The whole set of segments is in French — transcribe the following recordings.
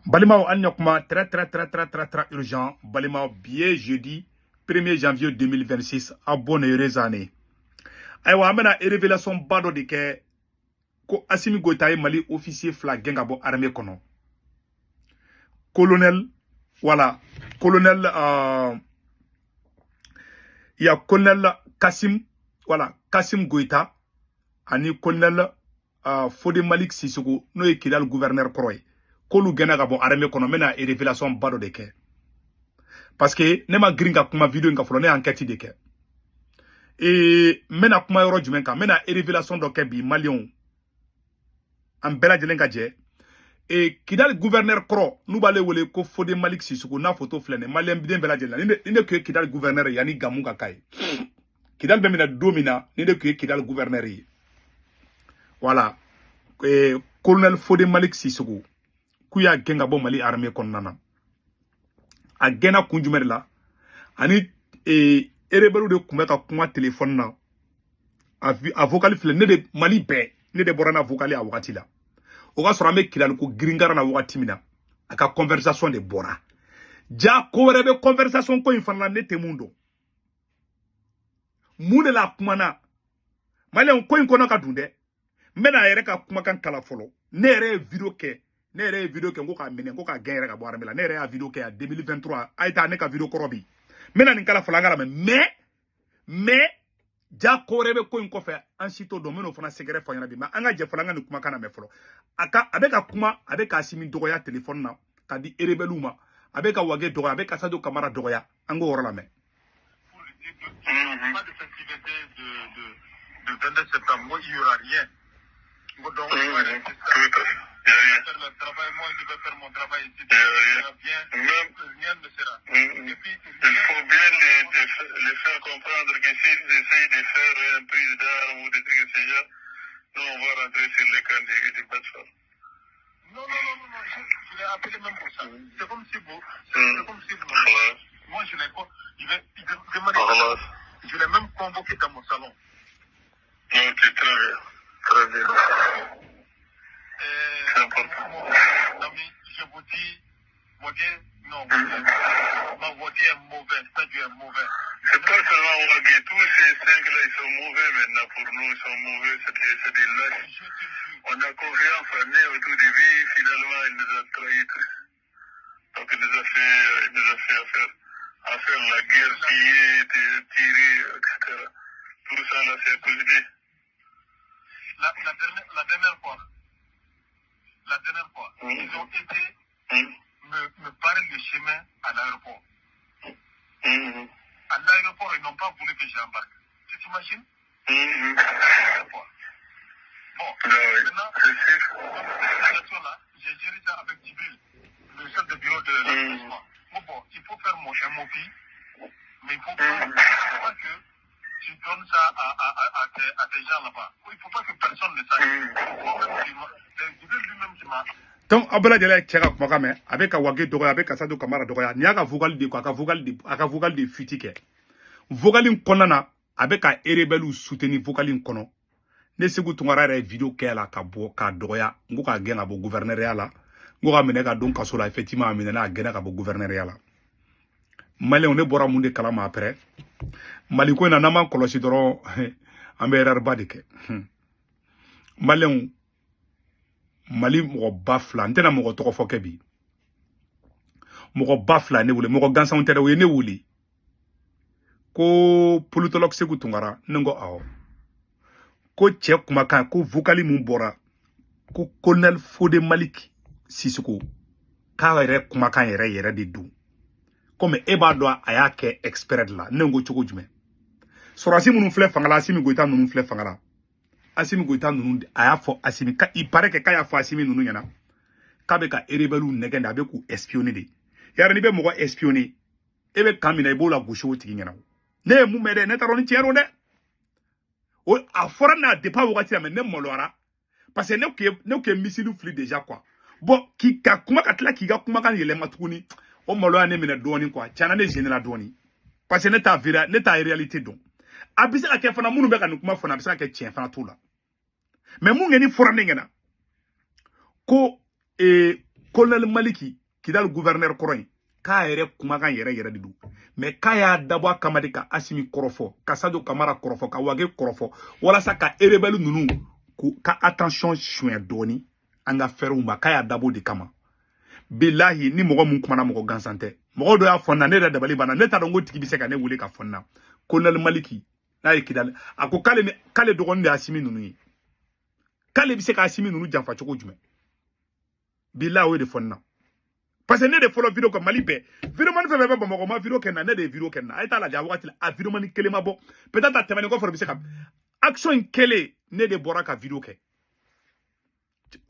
Balimao Anyokma, très urgent. Balimao, bien jeudi 1er janvier 2026, à bonne heureuse année. Aïwa, amena révélation bado de ke ko Assimi Goïta est Mali officier flag gengabo armée kono. Colonel, voilà, colonel, il y a colonel Kassim, voilà, Kassim Goïta, ani colonel Fodé Malik Sissoko, no e kidal gouverneur proye. Kolu gena gabo armée kono mena révélation bado de ke. Parce que ne ma gringa kuma vidéo nga folo ne enquête de ke. Et mena kuma yoro jumen ka mena révélation do ke bi malion en bela jelenga je. Et kidal gouverneur pro nous balé wole ko Fodé Malik Sissoko na photo flene malien biden bela jelena ni que kidal gouverneur yani gamunga kai. Kidal bemina domina ni de que kidal gouverneur yi. Voilà. Et colonel Fodé Malik Sissoko kuya genga bo Mali armée konnana. A gena kunjumer la ani erebelu de kumeka kuma téléphone na a vocal file ne de Mali be ne de borana vocal a wakati la o ga sora me kilal ko gringara na wakati mina aka conversation de bora ja ko rebe conversation ko infana ne temundo mune la kuma na Mali on ko inkono ka dunde mena yere ka kuma kan kala folo ne yere video ke ngo ka mene ngo ka gere ka boara mela ne yere a video ke a 2023 aita ne ka video korobi mena ni kala fala ngala mais ja korebe ko in kofe an sito do meno fana segere fanyana bi ma anga je fala ngani kuma kana me folo aka abeka kuma abeka Assimi dogoya téléphone na kadi erebeluma abeka wage dogoya abeka Sadio Camara dogoya ango wora la me pas de sensibilité de 22 septembre, il n'y aura rien. Donc, faire le travail, moi je vais faire mon travail ici. Rien ne sera. Et puis, il faut bien les faire comprendre que s'ils essayent de faire une prise d'armes ou des trucs de genre, nous on va rentrer sur les camps des plateformes. Non, je l'ai appelé même pour ça. C'est comme si vous. Moi je l'ai pas. Je l'ai même convoqué dans mon salon. Ok, très bien. Très bien. C'est important. Je vous dis, ma voix est mauvais, c'est-à-dire est mauvais. C'est pas seulement Wagé, tous ces cinq-là, ils sont mauvais maintenant pour nous, ils sont mauvais, c'est des lâches. On a confiance en eux au tout début, finalement, il nous a trahis tous. Donc il nous a fait affaire la guerre qui est tirée, etc. Tout ça là, c'est posé. La dernière fois, ils ont été me parler le chemin à l'aéroport. À l'aéroport, ils n'ont pas voulu que j'embarque. Tu t'imagines? Bon, maintenant, cette situation-là, j'ai géré ça avec Djibril, le chef de bureau de l'arrondissement. Bon, il faut faire mon MOP, mais il faut pas que tu donnes ça à tes gens là-bas. Il ne faut pas que personne ne sache. Djibril lui-même qui m'a... donc abala jela cheka kuma kame abeka wage dogoya abeka Sadio Camara dogoya ni aka vocal de ko aka vocal de fitike vocalin konana abeka erebelu soutenir vocalin kono ne segu tungara re video kela ka bo ka dogoya ngo ka genga bo gouverneur yala ngo ka mene ka don kaso la effectivement amene na gena ka bo gouverneur yala Mali on ne bora munde kala ma après Mali ko na man kolosi doro ambe erreur badike Mali mo bafla ntena mo to fo kebi mo bafla ne wule mo gansa ontere we ne wuli ko politologue segu tungara ngo awo ko che kuma kan ko vocali mun bora ko colonel Fodé Malik Sissoko ka yere kuma kan yere de du comme eba do aya ke expert la ngo chogo jume sorasi mun flè fangala Assimi Goïta mun flè fangala Assimi Goïta nunu aya fo Assimi ka il paraît que kaya fo Assimi nunu yana ka be ka erebelu negenda be ku espionner de yara ni be mo espionner e be kamina ibola gusho tigi yana ne mu mede ne taroni tiero ne o a fora na depa wakati na ne molora parce que ne ke missile fli déjà quoi bon ki ka kuma katla ki ga kuma kan yele matukuni o molora ne mena doni quoi chana ne général doni parce que ne ta réalité donc abisa ka ke fana munu be ka kuma fana abisa ka tien fana tout là mais mu ngeni fora ne ngena ko Colonel Maliki kidal gouverneur koroin ka yɛrɛ kumakan yɛrɛ de do mais k'a y'a dabɔ a kama de ka Asimi kɔrɔfɔ ka Sadio Kamara kɔrɔfɔ ka Wage kɔrɔfɔ walasa ka rebelle ninnu ka attention soin dɔɔni an ka fɛrɛw ma k'a y'a dabɔ de kama bilahi ni mɔgɔ mun kumana mɔgɔ gansan tɛ mɔgɔ dɔ y'a fɔ n na ne yɛrɛ dabali banna ne t'a dɔn ko tigi bɛ se ka ne wele ka fɔ n na Colonel Maliki n'a ye kidali a ko k'ale dɔgɔnin de Asimi ninnu ye k'ale bɛ se ka Asimi ninnu janfa cogo jumɛn bilahi o ye de fɔ n na parce que ne de fɔlɔ vidéo kɛ Mali bɛɛ vidéo mani fɛn fɛn bɛ Bamakɔ ma vidéo kɛ na ne de ye vidéo kɛ na a ye t'a lajɛ a wagati la a vidéo mani kelen ma bɔ peut-être a tɛmɛnen kɔfɛ bɛ se ka action in kelen ne de bɔra ka vidéo kɛ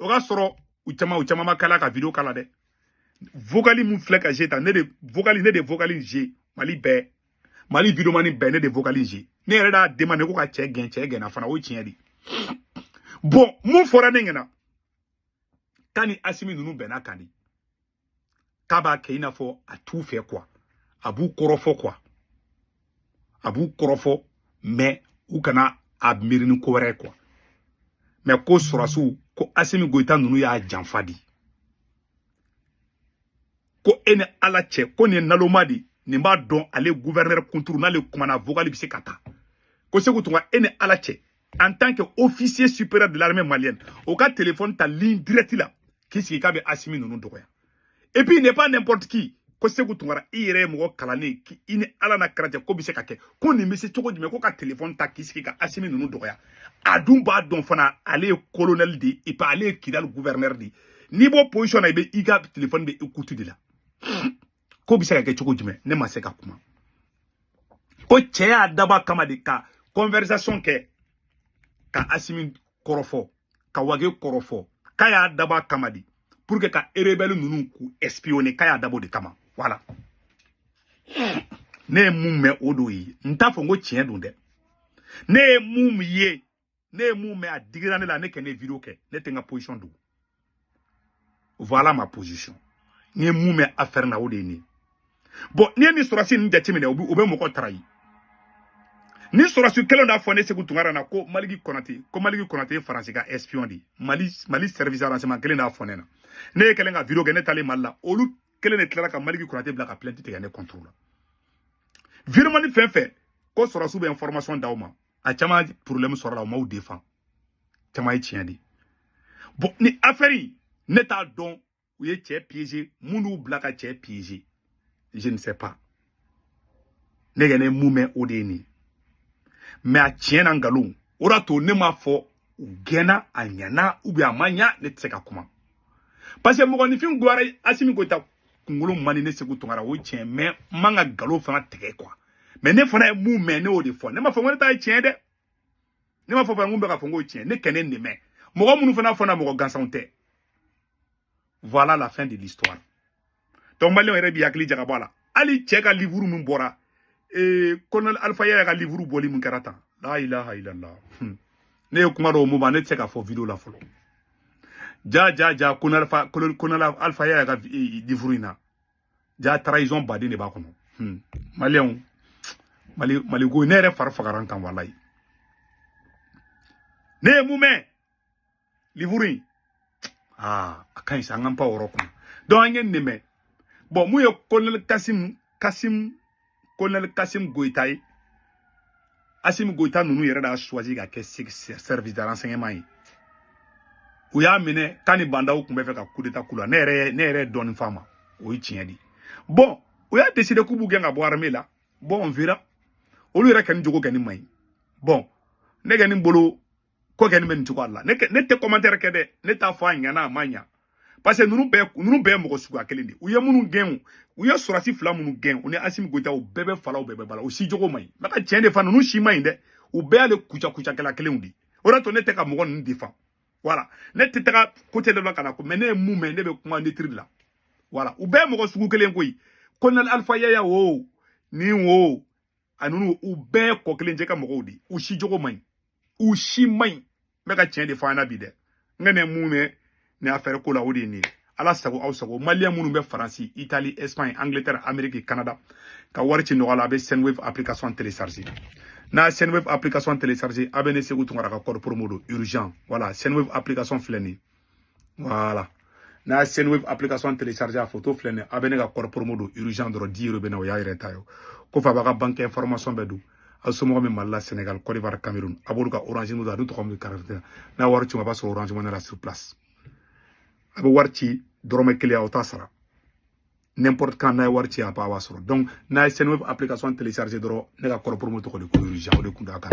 o ka sɔrɔ u caman ma kala ka vidéo kala dɛ vocal mun filɛ ka jeter ne de vocal je Mali bɛɛ Mali vidéo mani bɛɛ ne de vocal je ne yɛrɛ da demandé ko ka cɛ gɛn na fana o tiɲɛ de bon mun fɔra ne ɲɛna tani Asimi ninnu bɛnna kan di k'a b'a kɛ i n'a fɔ a t'u fɛ quoi a b'u kɔrɔfɔ quoi a b'u kɔrɔfɔ mais u kana a miiri ni ko wɛrɛ quoi mais ko sɔrɔsiw ko Asimi Goïta ninnu y'a janfa di ko e ni Ala cɛ ko nin ye naloma di nin b'a dɔn ale gouverneur kunturu n'ale kumana vocal bɛ se ka taa ko Sékou Toungara e ni Ala cɛ en tant que officier supérieur de l'armée malienne o ka téléphone ta ligne directe la k'i sigi k'a bɛ Asimi ninnu dɔgɔya. Et puis il n'est pas n'importe qui. Ko Sékou Toungara i yɛrɛ ye mɔgɔ kalannen ki i ni Ala na kɛra cɛ ko bɛ se ka kɛ ko nin bɛ se cogo jumɛn ko ka téléphone ta k'i sigi ka Asimi ninnu dɔgɔya a dun b'a dɔn fana ale ye colonel de et puis ale ye Kidal gouverneur de n'i b'o position na i bɛ i ka téléphone bɛ écoute de la ko bɛ se ka kɛ cogo jumɛn ne ma se ka kuma ko cɛ y'a dabɔ a kama de ka conversation kɛ ka Asimi kɔrɔfɔ ka Wage kɔrɔfɔ k'a y'a dabɔ a kama de pour que ka rebelle ninnu ku espionner k'a y'a dabɔ de kama voilà ne ye mun mɛn o do ye n t'a fɔ n ko tiɲɛ don dɛ ne ye mun ye ne ye mun mɛn a digira ne la ne kɛ ne vidéo kɛ ne tɛ n ka position don voilà ma position n ye mun mɛn affaire na o de ye ne bon n'i ye nin sɔrɔsi ninnu jateminɛ u bɛ mɔgɔ tarayi ni sɔrɔsi kelen d'a fɔ ne Sékou Toungara na ko Maliki Konate ye Faransi ka espion de Mali service renseignement kelen d'a fɔ ne na ne ye kelen ka vidéo kɛ ne taalen Mali la olu kelen de tilara ka Maliki Konate bila ka plainte tigɛ ne contre la virement ni fɛn fɛn ko sɔrɔsiw bɛ information d'aw ma a caman problème sɔrɔ la u m'aw défend caman ye tiɲɛ de bon ni affaire in ne t'a dɔn u ye cɛ piéger minnu bila ka cɛ piéger je ne sais pas ne kɛ ne mun mɛn o de ye nin mais a tiɲɛ na nkalon o de to ne m'a fɔ u gɛnna a ɲɛna ou bien a ma ɲa ne tɛ se ka kuma parce que mɔgɔninfin gwara Asimi Goïta kunkolo mani ne Sékou Toungara o tiɲɛ mais n man ka nkalon fana tigɛ quoi mais ne fana ye mun mɛn ne y'o de fɔ ne m'a fɔ ko ne ta ye tiɲɛ dɛ ne m'a fɔ fana n ko bɛ ka fɔ n ko tiɲɛ ne kɛnɛ nin mɛn mɔgɔ minnu fana fɔ na mɔgɔ gansanw tɛ voilà la fin de l'histoire donc maliyɛnw yɛrɛ b'i hakili jagabɔ a la hali cɛ ka livre min bɔra Colonel Alpha Yaya ka livre bɔli min kɛra tan la ilaha illallah ne ye kuma dɔw mun ma ne tɛ se ka fɔ vidéo la fɔlɔ ja Colonel Alpha Yaya ka livre in na ja trahison baden de b'a kɔnɔ maliyɛnw Maliko ne yɛrɛ fari fagara n kan walayi ne ye mun mɛn livre in a ka ɲi sa an ka pan o yɔrɔ kɔnɔ donc an ye nin mɛn bon mun ye Colonel Kassim Goïta ye Assimi Goïta ninnu yɛrɛ de y'a choisi ka kɛ service de renseignement ye u y'a minɛ k'a ni bandaw tun bɛ fɛ ka coup d'état k'u la ne yɛrɛ dɔɔnin f'a ma o ye tiɲɛ de bon u y'a décidé k'u b'u gɛn ka bɔ armée la bon on verra olu yɛrɛ kɛ nin jogo kɛ nin man ɲi bon ne kɛ nin bolo ko kɛ nin bɛ nin cogoya la ne tɛ commentaire kɛ dɛ ne t'a fɔ a ɲana a ma ɲa parce que ninnu bɛɛ ye mɔgɔ suguya kelen de u ye minnu gɛn u ye sɔrɔsi fila minnu gɛn u ni Assimi Goïta u bɛɛ bɛ fala u bɛɛ bɛ bala u si jogo man ɲi n bɛ ka tiɲɛ de fɔ ninnu si man ɲi dɛ u bɛɛ y'ale kucakɛla kelenw de o de to ne tɛ ka mɔgɔ ninnu défend voilà ne tɛ taga côté dɔ la ka na ko mais ne ye mun mɛn ne bɛ kuma neutre la voilà u bɛɛ ye mɔgɔ sugu kelen koyi Colonel Alpha Yaya o ni o a ninnu u bɛɛ ye kɔ kelen jɛ ka mɔgɔw de u si jogo man ɲi u si man ɲi n bɛ ka tiɲɛ de fɔ an na bi dɛ n ka ne mun mɛn ne affaire ko la o de ye nin ye ala sago aw sago maliyɛn minnu bɛ Faransi Italie Espagne Angleterre Amérique Canada ka wari ci nɔgɔya la a bɛ Senwave application télécharger n'a Senwave application télécharger a bɛ ne Sékou Toungara ka code promo don urgent voilà Senwave application filɛ nin ye voilà n'a Senwave application télécharger a photo flene abene ka kor promo do urgent do 10 euro bena o ya yere tayo ko fa baka banque information bedu asomo mi malla Sénégal Côte d'Ivoire Cameroun abolu ka orange nous da du to xam carte na war ci ma ba so orange mo na sur place abo war ci drome client o tasara n'importe quand na war ci a pa wasoro donc na Senwave application télécharger do ne ka kor promo to ko de urgent o de kunda ka